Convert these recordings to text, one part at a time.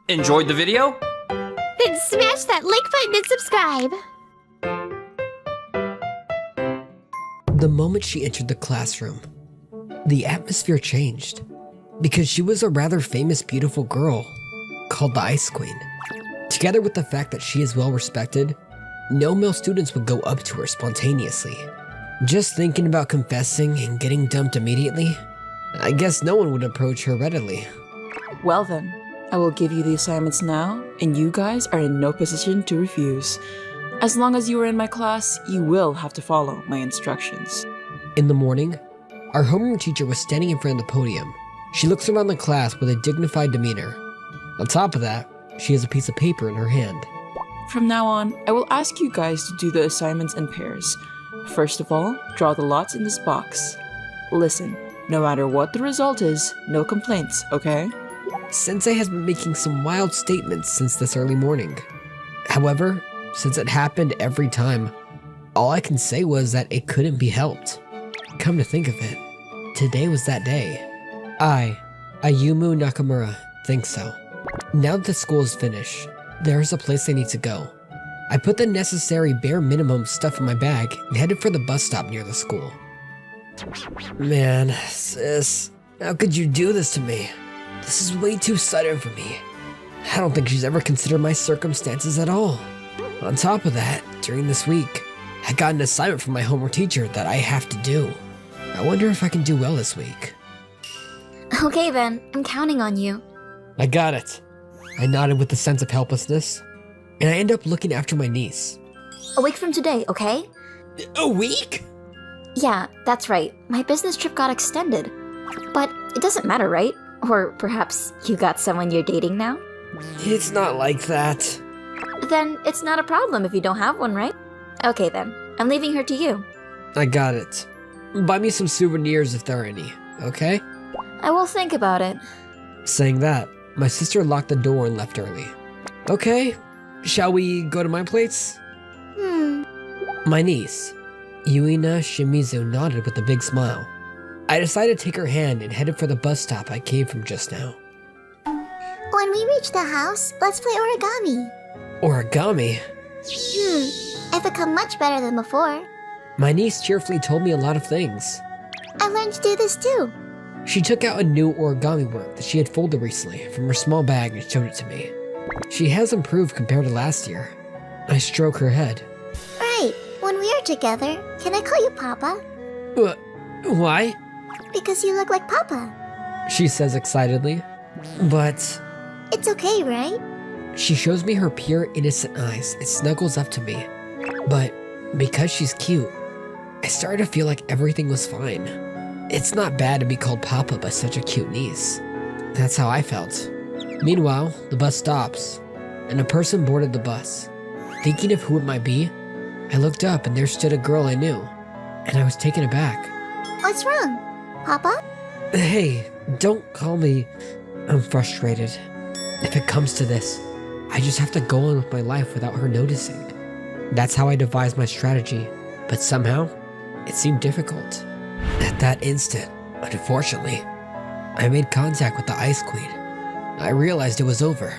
Enjoyed the video? Then smash that like button and subscribe. The moment she entered the classroom, the atmosphere changed because she was a rather famous, beautiful girl called the Ice Queen. Together with the fact that she is well respected, no male students would go up to her spontaneously. Just thinking about confessing and getting dumped immediately, I guess no one would approach her readily. Well then, I will give you the assignments now, and you guys are in no position to refuse. As long as you are in my class, you will have to follow my instructions. In the morning, our homeroom teacher was standing in front of the podium. She looks around the class with a dignified demeanor. On top of that, she has a piece of paper in her hand. From now on, I will ask you guys to do the assignments in pairs. First of all, draw the lots in this box. Listen, no matter what the result is, no complaints, okay? Sensei has been making some wild statements since this early morning. However, since it happened every time, all I can say was that it couldn't be helped. Come to think of it, today was that day. I, Ayumu Nakamura, think so. Now that the school is finished, there is a place I need to go. I put the necessary bare minimum stuff in my bag and headed for the bus stop near the school. Man, sis, how could you do this to me? This is way too sudden for me. I don't think she's ever considered my circumstances at all. On top of that, during this week, I got an assignment from my homework teacher that I have to do. I wonder if I can do well this week. Okay then, I'm counting on you. I got it. I nodded with a sense of helplessness, and I end up looking after my niece. A week from today, okay? A week? Yeah, that's right. My business trip got extended. But it doesn't matter, right? Or perhaps you got someone you're dating now? It's not like that. Then it's not a problem if you don't have one, right? Okay then, I'm leaving her to you. I got it. Buy me some souvenirs if there are any, okay? I will think about it. Saying that, my sister locked the door and left early. Okay, shall we go to my place? My niece, Yuina Shimizu, nodded with a big smile. I decided to take her hand and headed for the bus stop I came from just now. When we reach the house, let's play origami. Origami? I've become much better than before. My niece cheerfully told me a lot of things. I learned to do this too. She took out a new origami work that she had folded recently from her small bag and showed it to me. She has improved compared to last year. I stroke her head. Right, when we are together, can I call you Papa? Why? Because you look like Papa. She says excitedly. But It's okay, right? she shows me her pure, innocent eyes and snuggles up to me. But because she's cute, I started to feel like everything was fine. It's not bad to be called Papa by such a cute niece. That's how I felt. Meanwhile, the bus stops, and a person boarded the bus. Thinking of who it might be, I looked up and there stood a girl I knew, and I was taken aback. What's wrong? Papa? Hey, don't call me. I'm frustrated. If it comes to this, I just have to go on with my life without her noticing. That's how I devised my strategy, but somehow, it seemed difficult. At that instant, unfortunately, I made contact with the Ice Queen. I realized it was over.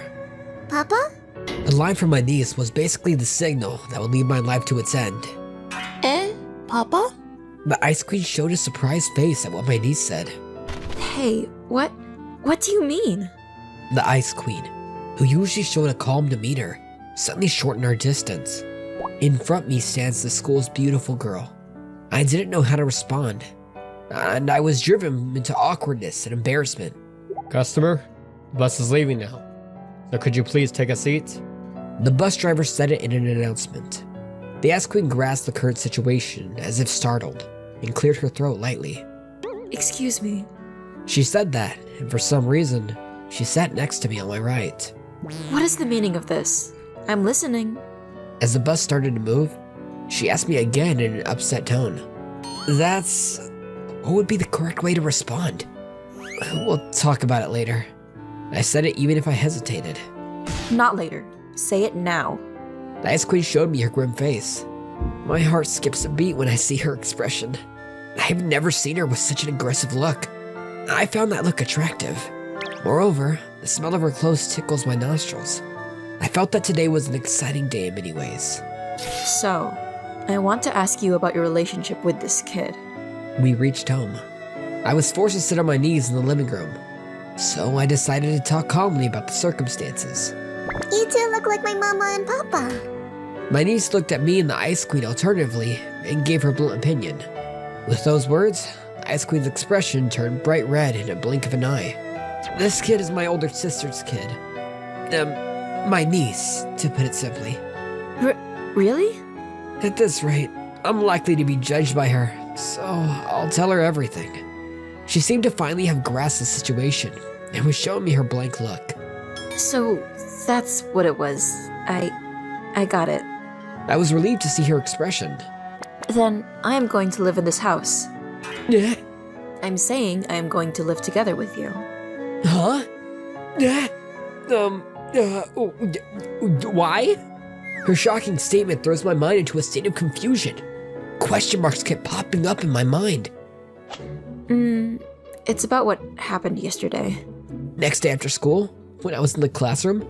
Papa? The line from my niece was basically the signal that would lead my life to its end. Papa? The Ice Queen showed a surprised face at what my niece said. Hey, what do you mean? The Ice Queen, who usually showed a calm demeanor, suddenly shortened our distance. In front of me stands the school's beautiful girl. I didn't know how to respond, and I was driven into awkwardness and embarrassment. Customer, the bus is leaving now, so could you please take a seat? The bus driver said it in an announcement. The Ice Queen grasped the current situation as if startled, and cleared her throat lightly. Excuse me. She said that, and for some reason, she sat next to me on my right. What is the meaning of this? I'm listening. As the bus started to move, she asked me again in an upset tone. What would be the correct way to respond? We'll talk about it later. I said it even if I hesitated. Not later. Say it now. The Ice Queen showed me her grim face. My heart skips a beat when I see her expression. I've never seen her with such an aggressive look. I found that look attractive. Moreover, The smell of her clothes tickles my nostrils. I felt that today was an exciting day in many ways. So, I want to ask you about your relationship with this kid. We reached home. I was forced to sit on my knees in the living room, so I decided to talk calmly about the circumstances. You two look like my mama and papa. My niece looked at me and the Ice Queen alternatively and gave her blunt opinion. With those words, Ice Queen's expression turned bright red in a blink of an eye. This kid is my older sister's kid. My niece, to put it simply. Really? At this rate, I'm likely to be judged by her, so I'll tell her everything. She seemed to finally have grasped the situation and was showing me her blank look. So, that's what it was. I got it. I was relieved to see her expression. Then, I am going to live in this house. Yeah. I'm saying I am going to live together with you. Huh? Yeah. Why? Her shocking statement throws my mind into a state of confusion. Question marks kept popping up in my mind. It's about what happened yesterday. Next day after school, when I was in the classroom,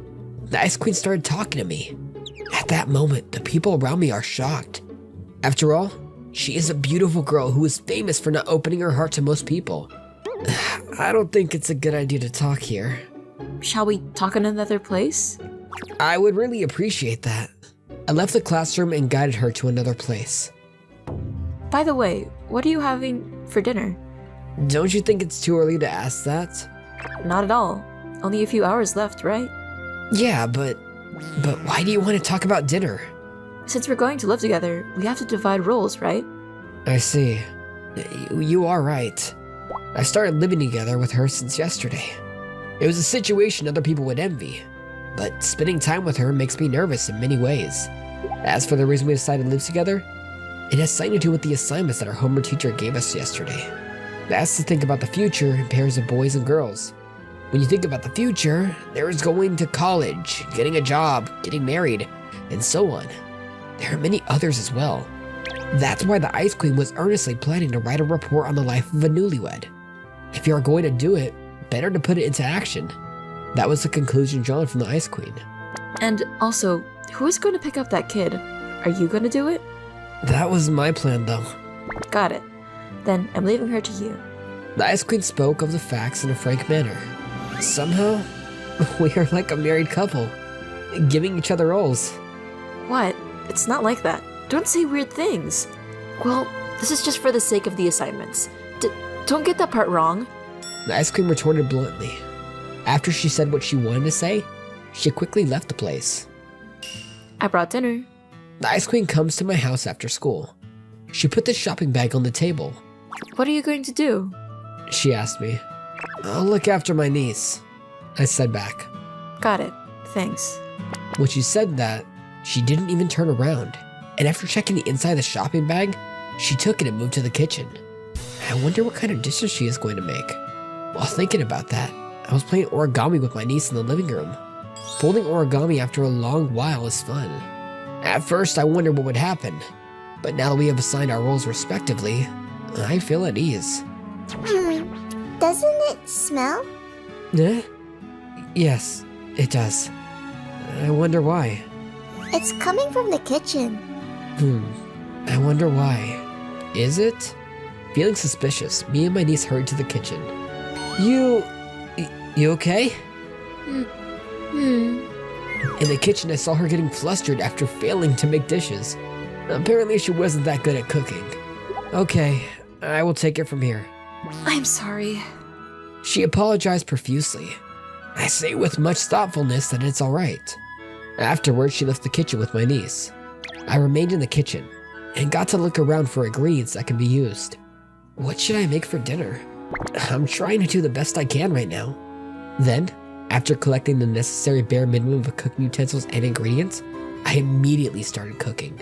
the Ice Queen started talking to me. At that moment, the people around me are shocked. After all, she is a beautiful girl who is famous for not opening her heart to most people. I don't think it's a good idea to talk here. Shall we talk in another place? I would really appreciate that. I left the classroom and guided her to another place. By the way, what are you having for dinner? Don't you think it's too early to ask that? Not at all. Only a few hours left, right? Yeah, but why do you want to talk about dinner? Since we're going to live together, we have to divide roles, right? I see. You are right. I started living together with her since yesterday. It was a situation other people would envy, but spending time with her makes me nervous in many ways. As for the reason we decided to live together, it has something to do with the assignments that our homework teacher gave us yesterday. That's to think about the future in pairs of boys and girls. When you think about the future, there is going to college, getting a job, getting married, and so on. There are many others as well. That's why the Ice Queen was earnestly planning to write a report on the life of a newlywed. If you are going to do it, better to put it into action. That was the conclusion drawn from the Ice Queen. And also, who is going to pick up that kid? Are you going to do it? That was my plan though. Got it. Then I'm leaving her to you. The Ice Queen spoke of the facts in a frank manner. Somehow, we are like a married couple, giving each other roles. What? It's not like that. Don't say weird things. Well, this is just for the sake of the assignments. Don't get that part wrong. The Ice Queen retorted bluntly. After she said what she wanted to say, she quickly left the place. I brought dinner. The Ice Queen comes to my house after school. She put the shopping bag on the table. What are you going to do? She asked me. I'll look after my niece, I said back. Got it. Thanks. When she said that, she didn't even turn around, and after checking the inside of the shopping bag, she took it and moved to the kitchen. I wonder what kind of dishes she is going to make. While thinking about that, I was playing origami with my niece in the living room. Folding origami after a long while is fun. At first, I wondered what would happen, but now that we have assigned our roles respectively, I feel at ease. Doesn't it smell? Yes, it does. I wonder why. It's coming from the kitchen. I wonder why. Is it? Feeling suspicious, me and my niece hurried to the kitchen. You okay? In the kitchen, I saw her getting flustered after failing to make dishes. Apparently, she wasn't that good at cooking. Okay, I will take it from here. I'm sorry. She apologized profusely. I say with much thoughtfulness that it's alright. Afterwards, she left the kitchen with my niece. I remained in the kitchen and got to look around for ingredients that can be used. What should I make for dinner? I'm trying to do the best I can right now. Then, after collecting the necessary bare minimum of cooking utensils and ingredients, I immediately started cooking.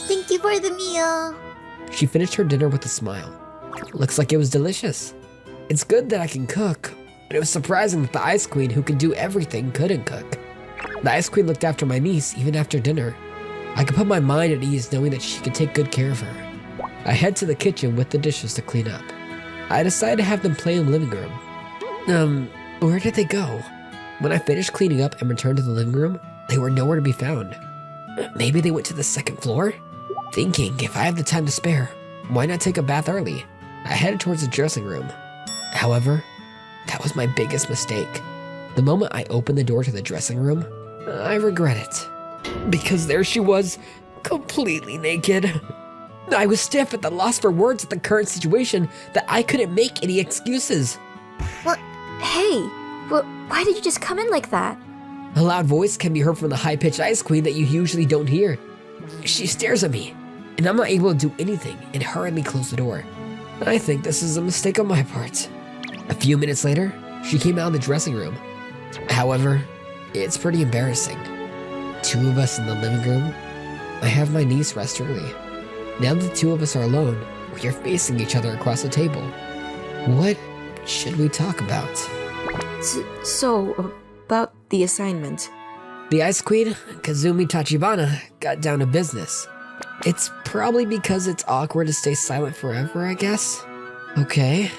Thank you for the meal. She finished her dinner with a smile. Looks like it was delicious. It's good that I can cook, but it was surprising that the Ice Queen, who could do everything, couldn't cook. The Ice Queen looked after my niece even after dinner. I could put my mind at ease knowing that she could take good care of her. I head to the kitchen with the dishes to clean up. I decided to have them play in the living room. Where did they go? When I finished cleaning up and returned to the living room, they were nowhere to be found. Maybe they went to the second floor? Thinking, if I have the time to spare, why not take a bath early? I headed towards the dressing room. However, that was my biggest mistake. The moment I opened the door to the dressing room, I regret it. Because there she was, completely naked. I was stiff at the loss for words at the current situation that I couldn't make any excuses. Hey, why did you just come in like that? A loud voice can be heard from the high-pitched Ice Queen that you usually don't hear. She stares at me, and I'm not able to do anything and hurriedly close the door. I think this is a mistake on my part. A few minutes later, she came out of the dressing room. However, it's pretty embarrassing. Two of us in the living room. I have my niece rest early. Now that the two of us are alone, we are facing each other across the table. What should we talk about? So, about the assignment. The Ice Queen, Kazumi Tachibana, got down to business. It's probably because it's awkward to stay silent forever, I guess. Okay.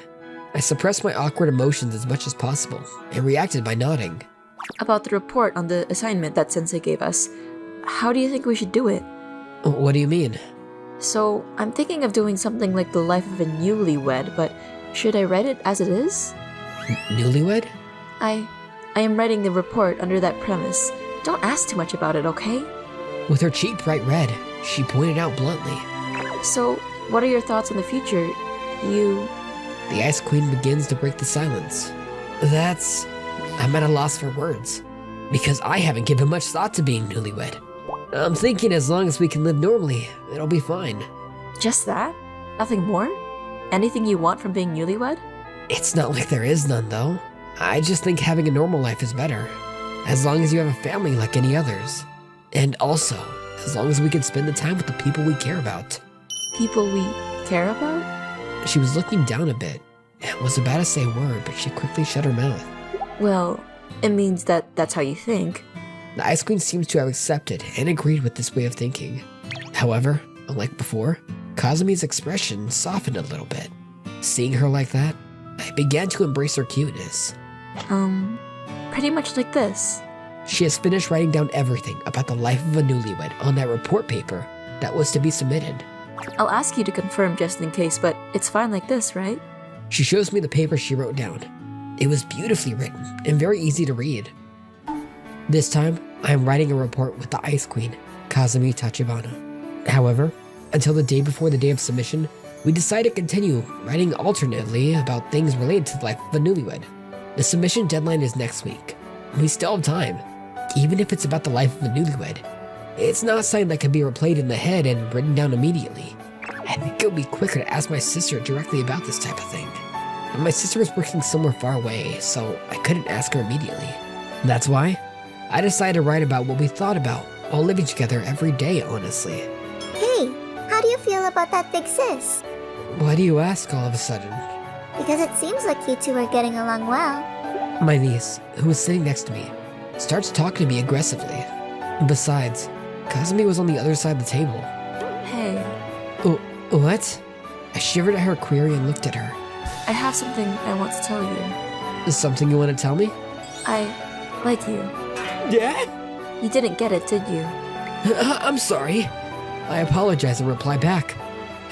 I suppressed my awkward emotions as much as possible and reacted by nodding. About the report on the assignment that Sensei gave us. How do you think we should do it? What do you mean? So, I'm thinking of doing something like the life of a newlywed, but should I write it as it is? Newlywed? I am writing the report under that premise. Don't ask too much about it, okay? With her cheek bright red, she pointed out bluntly. So, what are your thoughts on the future? The Ice Queen begins to break the silence. I'm at a loss for words, because I haven't given much thought to being newlywed. I'm thinking as long as we can live normally, it'll be fine. Just that? Nothing more? Anything you want from being newlywed? It's not like there is none, though. I just think having a normal life is better, as long as you have a family like any others. And also, as long as we can spend the time with the people we care about. People we care about? She was looking down a bit and was about to say a word, but she quickly shut her mouth. Well, it means that's how you think. The Ice Queen seems to have accepted and agreed with this way of thinking. However, unlike before, Kazumi's expression softened a little bit. Seeing her like that, I began to embrace her cuteness. Pretty much like this. She has finished writing down everything about the life of a newlywed on that report paper that was to be submitted. I'll ask you to confirm just in case, but it's fine like this, right? She shows me the paper she wrote down. It was beautifully written and very easy to read. This time, I am writing a report with the Ice Queen, Kazumi Tachibana. However, until the day before the day of submission, we decided to continue writing alternately about things related to the life of a newlywed. The submission deadline is next week. We still have time, even if it's about the life of a newlywed. It's not something that can be replayed in the head and written down immediately. I think it would be quicker to ask my sister directly about this type of thing. But my sister was working somewhere far away, so I couldn't ask her immediately. That's why I decided to write about what we thought about while living together every day, honestly. Hey, how do you feel about that big sis? Why do you ask all of a sudden? Because it seems like you two are getting along well. My niece, who was sitting next to me, starts talking to me aggressively. Besides, Kazumi was on the other side of the table. Hey, What? I shivered at her query and looked at her. I have something I want to tell you. Is something you want to tell me? I like you. Yeah? You didn't get it, did you? I'm sorry. I apologize and reply back.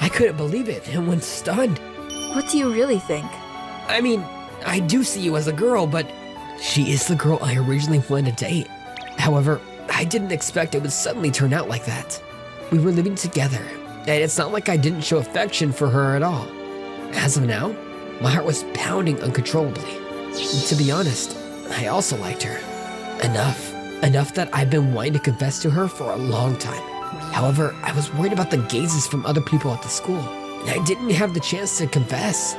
I couldn't believe it and went stunned. What do you really think? I mean, I do see you as a girl, but she is the girl I originally wanted to date. However, I didn't expect it would suddenly turn out like that. We were living together, and it's not like I didn't show affection for her at all. As of now, my heart was pounding uncontrollably. And to be honest, I also liked her. Enough that I've been wanting to confess to her for a long time. However, I was worried about the gazes from other people at the school, and I didn't have the chance to confess.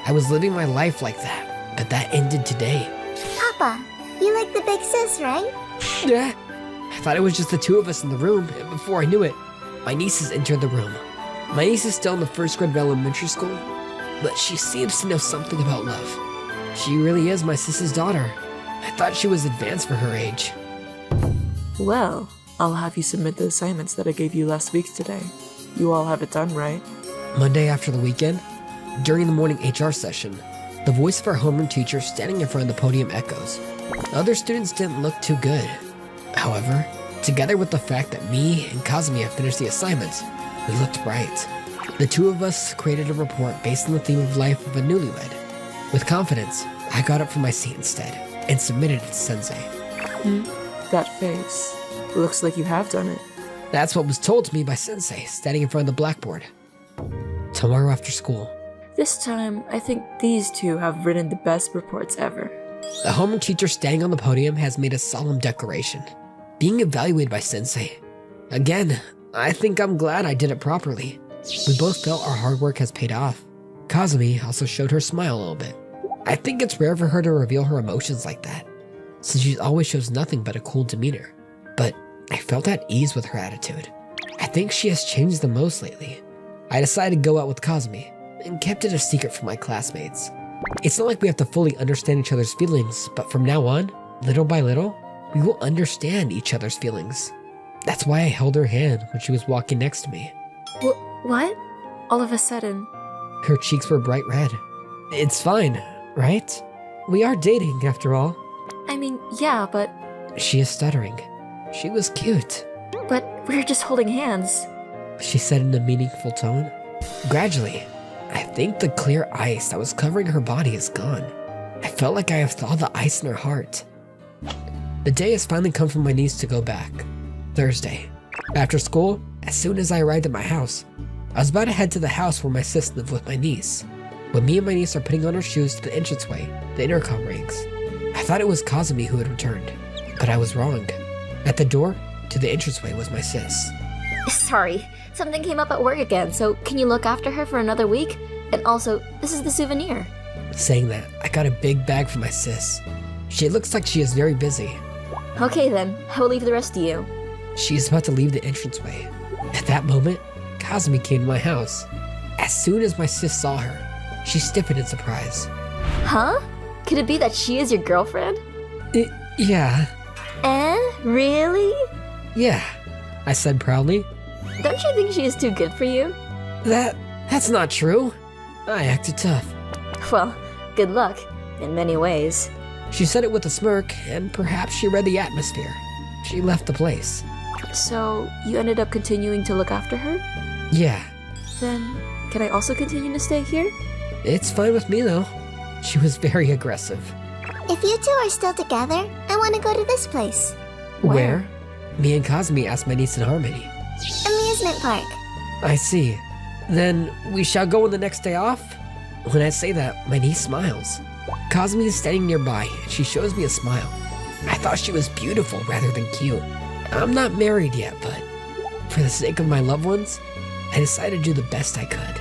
I was living my life like that, but that ended today. Papa, you like the big sis, right? Yeah. I thought it was just the two of us in the room, and before I knew it, my niece has entered the room. My niece is still in the first grade of elementary school, but she seems to know something about love. She really is my sister's daughter. I thought she was advanced for her age. Well, I'll have you submit the assignments that I gave you last week today. You all have it done, right? Monday after the weekend, during the morning HR session, The voice of our homeroom teacher standing in front of the podium echoes. The other students didn't look too good. However, together with the fact that me and Kazumi have finished the assignments, we looked bright. The two of us created a report based on the theme of life of a newlywed. With confidence, I got up from my seat instead and submitted it to Sensei. That face. Looks like you have done it. That's what was told to me by Sensei, standing in front of the blackboard. Tomorrow after school. This time, I think these two have written the best reports ever. The homeroom teacher standing on the podium has made a solemn declaration, being evaluated by Sensei. Again, I think I'm glad I did it properly. We both felt our hard work has paid off. Kazumi also showed her smile a little bit. I think it's rare for her to reveal her emotions like that, since she always shows nothing but a cool demeanor. But I felt at ease with her attitude. I think she has changed the most lately. I decided to go out with Kazumi and kept it a secret from my classmates. It's not like we have to fully understand each other's feelings, but from now on, little by little, we will understand each other's feelings. That's why I held her hand when she was walking next to me. What? All of a sudden. Her cheeks were bright red. It's fine, right? We are dating, after all. I mean, yeah, but She is stuttering. She was cute, we were just holding hands. she said in a meaningful tone. Gradually, I think the clear ice that was covering her body is gone. I felt like I have thawed the ice in her heart. The day has finally come for my niece to go back. Thursday. After school, as soon as I arrived at my house, I was about to head to the house where my sis lived with my niece. When me and my niece are putting on our shoes to the entranceway, the intercom rings. I thought it was Kazumi who had returned, but I was wrong. At the door to the entranceway was my sis. Sorry, something came up at work again, so can you look after her for another week? And also, this is the souvenir. Saying that, I got a big bag for my sis. She looks like she is very busy. Okay then, I will leave the rest to you. She is about to leave the entranceway. At that moment, Kazumi came to my house. As soon as my sis saw her, she stiffened in surprise. Huh? Could it be that she is your girlfriend? Yeah, Really? yeah, I said proudly. Don't you think she is too good for you? That's not true. I acted tough. Well, good luck, in many ways. She said it with a smirk, and perhaps she read the atmosphere. She left the place. So, you ended up continuing to look after her? Yeah, Then, can I also continue to stay here? it's fine with me though. She was very aggressive. If you two are still together, I want to go to this place. Where? Me and Kazumi asked my niece in harmony. Amusement park. I see. Then we shall go on the next day off? When I say that, my niece smiles. Kazumi is standing nearby, and she shows me a smile. I thought she was beautiful rather than cute. I'm not married yet, but for the sake of my loved ones, I decided to do the best I could.